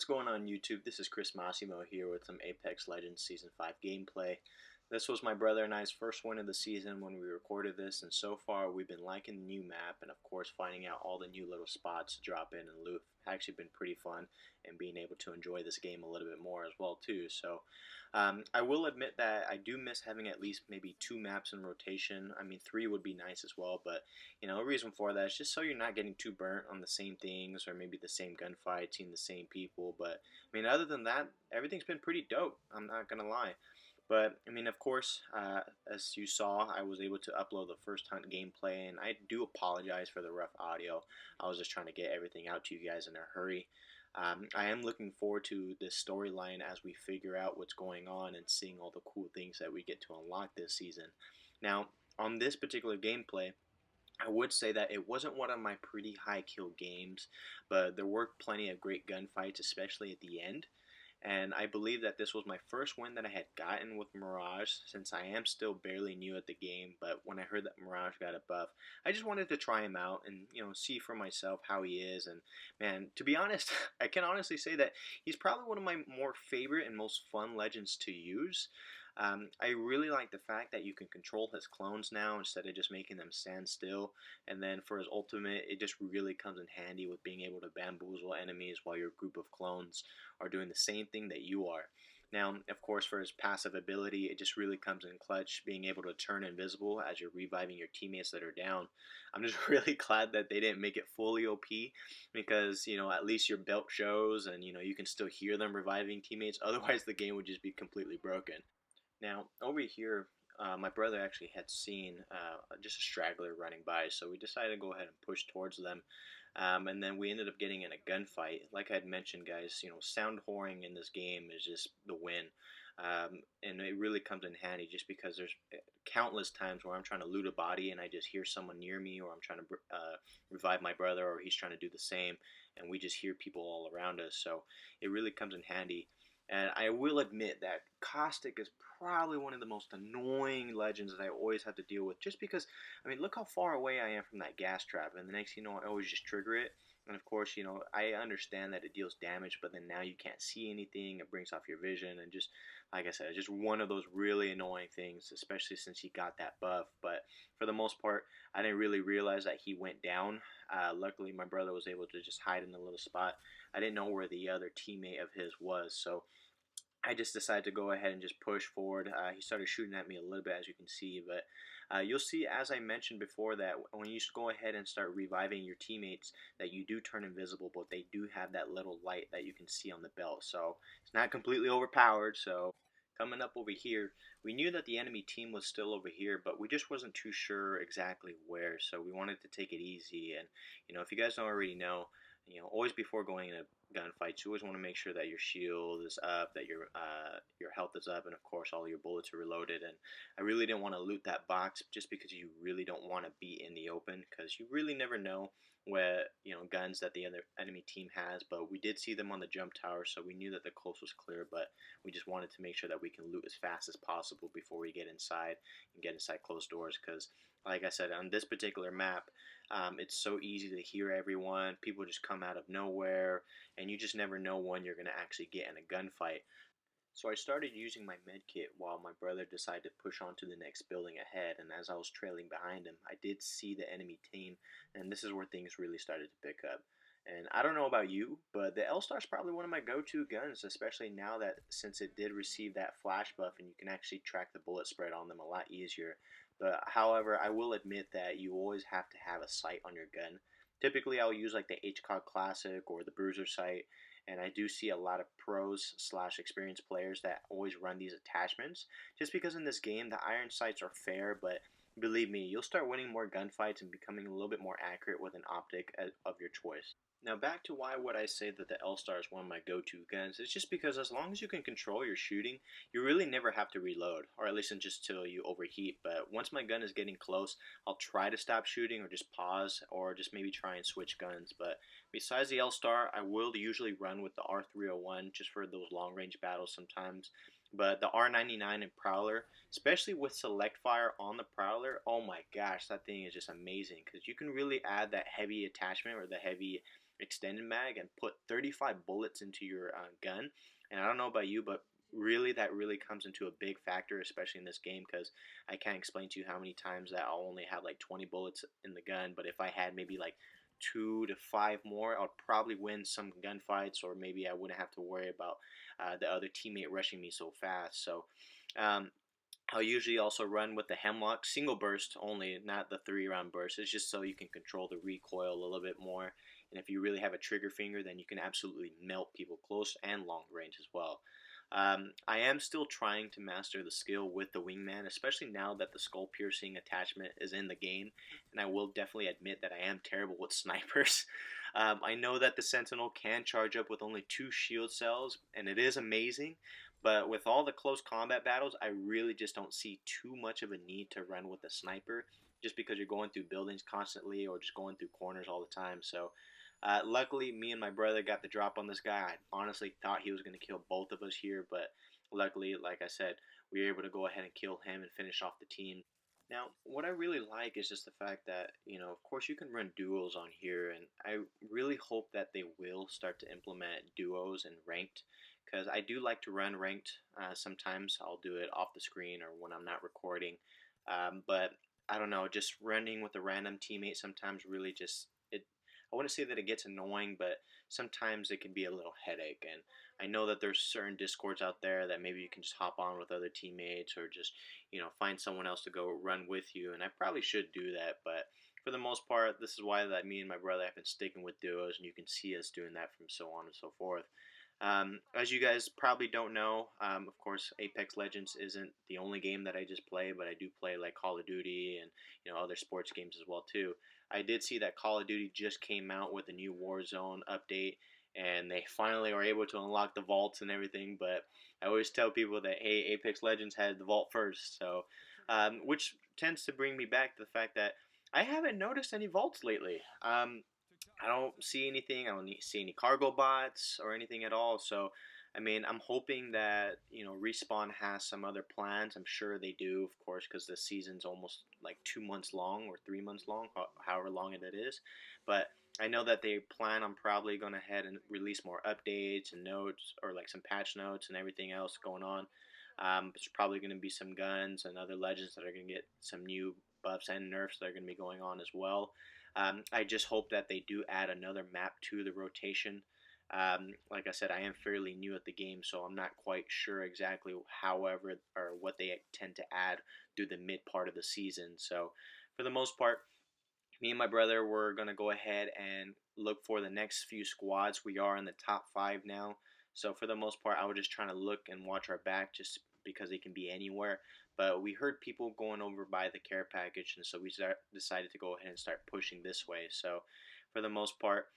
What's going on YouTube? This is Chris Massimo here with some Apex Legends Season 5 gameplay. This was my brother and I's first win of the season when we recorded this, and so far we've been liking the new map and of course finding out all the new little spots to drop in and loot. Actually been pretty fun and being able to enjoy this game a little bit more as well too. So I will admit that I do miss having at least maybe 2 maps in rotation. I mean 3 would be nice as well, but a reason for that is just so you're not getting too burnt on the same things or maybe the same gunfight, seeing the same people. But I mean, other than that, everything's been pretty dope. I'm not gonna lie. But I mean, of course, as you saw, I was able to upload the first hunt gameplay, and I do apologize for the rough audio. I was just trying to get everything out to you guys in a hurry. I am looking forward to this storyline as we figure out what's going on and seeing all the cool things that we get to unlock this season. Now, on this particular gameplay, I would say that it wasn't one of my pretty high kill games, but there were plenty of great gunfights, especially at the end. And I believe that this was my first win that I had gotten with Mirage, since I am still barely new at the game. But when I heard that Mirage got a buff, I just wanted to try him out and see for myself how he is. And man, to be honest, I can honestly say that he's probably one of my more favorite and most fun legends to use. I really like the fact that you can control his clones now instead of just making them stand still. And then for his ultimate, it just really comes in handy with being able to bamboozle enemies while your group of clones are doing the same thing that you are. Now, of course, for his passive ability, it just really comes in clutch, being able to turn invisible as you're reviving your teammates that are down. I'm just really glad that they didn't make it fully OP because, at least your belt shows and, you can still hear them reviving teammates. Otherwise, the game would just be completely broken. Now, over here, my brother actually had seen just a straggler running by, so we decided to go ahead and push towards them. And then we ended up getting in a gunfight. Like I had mentioned, guys, sound whoring in this game is just the win. And it really comes in handy just because there's countless times where I'm trying to loot a body and I just hear someone near me, or I'm trying to revive my brother, or he's trying to do the same, and we just hear people all around us. So it really comes in handy. And I will admit that Caustic is probably one of the most annoying legends that I always have to deal with. Just because, I mean, look how far away I am from that gas trap. And the next thing you know, I always just trigger it. And of course, I understand that it deals damage, but then now you can't see anything. It brings off your vision. And just, like I said, it's just one of those really annoying things, especially since he got that buff. But for the most part, I didn't really realize that he went down. Luckily, my brother was able to just hide in a little spot. I didn't know where the other teammate of his was, so I just decided to go ahead and just push forward. He started shooting at me a little bit, as you can see, but you'll see, as I mentioned before, that when you go ahead and start reviving your teammates, that you do turn invisible, but they do have that little light that you can see on the belt. So it's not completely overpowered. So coming up over here, we knew that the enemy team was still over here, but we just wasn't too sure exactly where. So we wanted to take it easy. And if you guys don't already know, always before going into gunfights, you always want to make sure that your shield is up, that your health is up, and of course all your bullets are reloaded. And I really didn't want to loot that box just because you really don't want to be in the open, because you really never know what guns that the other enemy team has. But we did see them on the jump tower, so we knew that the coast was clear. But we just wanted to make sure that we can loot as fast as possible before we get inside and get inside closed doors, because like I said, on this particular map, it's so easy to hear everyone. People just come out of nowhere, and you just never know when you're going to actually get in a gunfight. So I started using my medkit while my brother decided to push on to the next building ahead, and as I was trailing behind him, I did see the enemy team, and this is where things really started to pick up. And I don't know about you, but the L-Star is probably one of my go-to guns, especially now that since it did receive that flash buff and you can actually track the bullet spread on them a lot easier. But however, I will admit that you always have to have a sight on your gun. Typically, I'll use like the HCOG Classic or the Bruiser sight, and I do see a lot of pros slash experienced players that always run these attachments. Just because in this game, the iron sights are fair, but believe me, you'll start winning more gunfights and becoming a little bit more accurate with an optic of your choice. Now back to why would I say that the L-Star is one of my go-to guns. It's just because as long as you can control your shooting, you really never have to reload, or at least just till you overheat. But once my gun is getting close, I'll try to stop shooting or just pause, or just maybe try and switch guns. But besides the L-Star, I will usually run with the R301 just for those long-range battles sometimes. But the R99 and Prowler, especially with select fire on the Prowler, oh my gosh, that thing is just amazing, because you can really add that heavy attachment or the heavy extended mag and put 35 bullets into your gun. And I don't know about you, but really that really comes into a big factor, especially in this game, because I can't explain to you how many times that I'll only have like 20 bullets in the gun, but if I had maybe like 2 to 5 more, I'll probably win some gunfights, or maybe I wouldn't have to worry about the other teammate rushing me so fast. So um, I'll usually also run with the Hemlock single burst only, not the 3 round burst. It's just so you can control the recoil a little bit more. And if you really have a trigger finger, then you can absolutely melt people close and long range as well. I am still trying to master the skill with the Wingman, especially now that the skull piercing attachment is in the game. And I will definitely admit that I am terrible with snipers. I know that the Sentinel can charge up with only 2 shield cells, and it is amazing. But with all the close combat battles, I really just don't see too much of a need to run with a sniper, just because you're going through buildings constantly or just going through corners all the time. So luckily, me and my brother got the drop on this guy. I honestly thought he was going to kill both of us here, but luckily, like I said, we were able to go ahead and kill him and finish off the team. Now, what I really like is just the fact that, of course, you can run duos on here, and I really hope that they will start to implement duos and ranked, because I do like to run ranked. Sometimes I'll do it off the screen or when I'm not recording, but I don't know, just running with a random teammate sometimes really just it. I wouldn't say that it gets annoying, but sometimes it can be a little headache. And I know that there's certain discords out there that maybe you can just hop on with other teammates, or just find someone else to go run with you. And I probably should do that, but for the most part, this is why that me and my brother have been sticking with duos, and you can see us doing that from so on and so forth. As you guys probably don't know, of course, Apex Legends isn't the only game that I just play, but I do play like Call of Duty and other sports games as well too. I did see that Call of Duty just came out with a new Warzone update, and they finally are able to unlock the vaults and everything. But I always tell people that, hey, Apex Legends had the vault first, so which tends to bring me back to the fact that I haven't noticed any vaults lately. I don't see anything. I don't see any cargo bots or anything at all. So, I mean, I'm hoping that Respawn has some other plans. I'm sure they do, of course, because the season's almost like 2 months long or 3 months long, however long it is. But I know that they plan on probably going ahead and release more updates and notes, or like some patch notes and everything else going on. There's probably going to be some guns and other legends that are going to get some new buffs and nerfs that are going to be going on as well. I just hope that they do add another map to the rotation. Like I said, I am fairly new at the game, so I'm not quite sure exactly however or what they tend to add through the mid part of the season. So for the most part, me and my brother were going to go ahead and look for the next few squads. We are in the top 5 now. So for the most part, I was just trying to look and watch our back, just because it can be anywhere. But we heard people going over by the care package, and so we decided to go ahead and start pushing this way. So for the most part,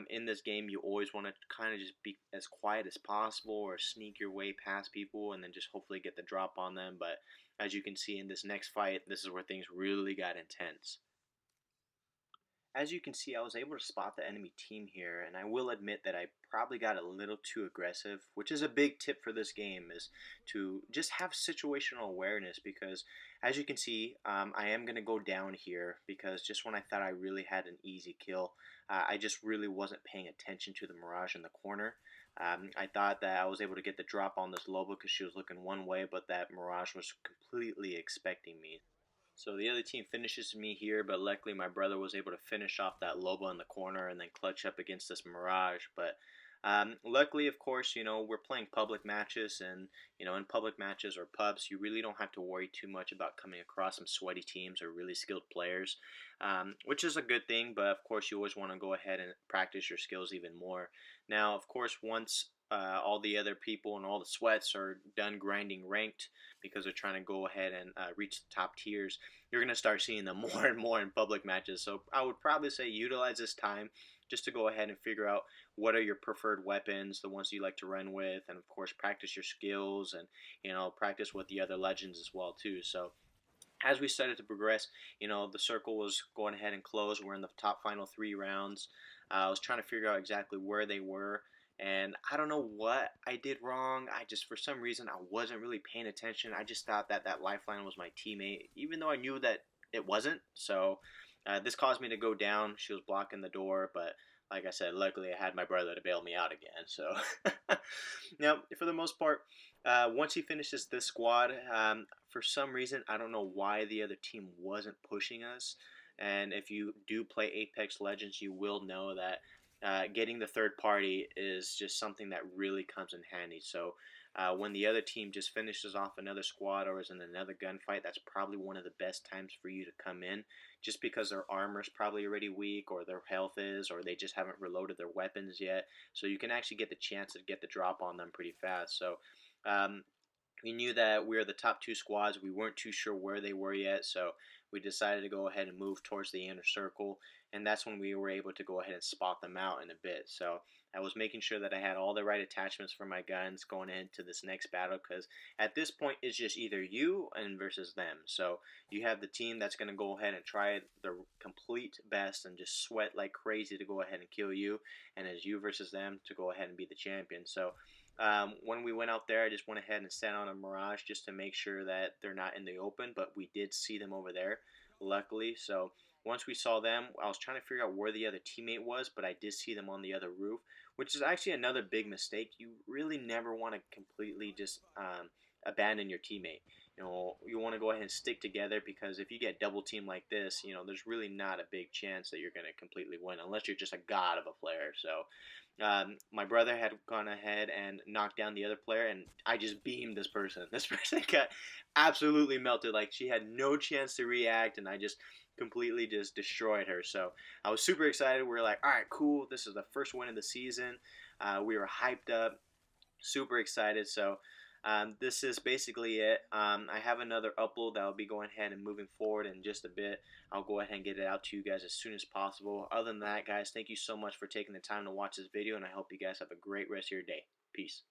in this game, you always want to kind of just be as quiet as possible, or sneak your way past people and then just hopefully get the drop on them. But as you can see in this next fight, this is where things really got intense. As you can see, I was able to spot the enemy team here, and I will admit that I probably got a little too aggressive, which is a big tip for this game, is to just have situational awareness, because as you can see, I am going to go down here, because just when I thought I really had an easy kill, I just really wasn't paying attention to the Mirage in the corner. I thought that I was able to get the drop on this Loba because she was looking one way, but that Mirage was completely expecting me. So the other team finishes me here, but luckily my brother was able to finish off that Loba in the corner and then clutch up against this Mirage. But luckily, of course, we're playing public matches, and in public matches or pubs, you really don't have to worry too much about coming across some sweaty teams or really skilled players, which is a good thing. But of course, you always want to go ahead and practice your skills even more. Now, of course, once all the other people and all the sweats are done grinding ranked, because they're trying to go ahead and reach the top tiers, you're going to start seeing them more and more in public matches. So I would probably say utilize this time just to go ahead and figure out what are your preferred weapons, the ones you like to run with, and of course practice your skills, and practice with the other legends as well too. So as we started to progress, the circle was going ahead and close. We're in the top final 3 rounds. I was trying to figure out exactly where they were, and I don't know what I did wrong. I just, for some reason, I wasn't really paying attention. I just thought that that lifeline was my teammate, even though I knew that it wasn't. So this caused me to go down. She was blocking the door, but like I said, luckily I had my brother to bail me out again. So, now for the most part, once he finishes this squad, for some reason I don't know why the other team wasn't pushing us. And if you do play Apex Legends, you will know that getting the third party is just something that really comes in handy. So when the other team just finishes off another squad or is in another gunfight, that's probably one of the best times for you to come in, just because their armor is probably already weak, or their health is, or they just haven't reloaded their weapons yet. So you can actually get the chance to get the drop on them pretty fast. So um, we knew that we were the top two squads. We weren't too sure where they were yet, so we decided to go ahead and move towards the inner circle, and that's when we were able to go ahead and spot them out in a bit. So I was making sure that I had all the right attachments for my guns going into this next battle, because at this point it's just either you and versus them. So you have the team that's going to go ahead and try their complete best and just sweat like crazy to go ahead and kill you, and it's you versus them to go ahead and be the champion. So when we went out there, I just went ahead and sat on a Mirage just to make sure that they're not in the open, but we did see them over there, luckily. So once we saw them, I was trying to figure out where the other teammate was, but I did see them on the other roof, which is actually another big mistake. You really never want to completely just abandon your teammate. You want to go ahead and stick together, because if you get double teamed like this, there's really not a big chance that you're going to completely win unless you're just a god of a player. So my brother had gone ahead and knocked down the other player, and I just beamed this person. This person got absolutely melted. Like, she had no chance to react, and I just completely just destroyed her. So I was super excited. We were like, all right, cool. This is the first win of the season. We were hyped up, super excited. So this is basically it. I have another upload that I'll be going ahead and moving forward in just a bit. I'll go ahead and get it out to you guys as soon as possible. Other than that, guys, thank you so much for taking the time to watch this video, and I hope you guys have a great rest of your day. Peace.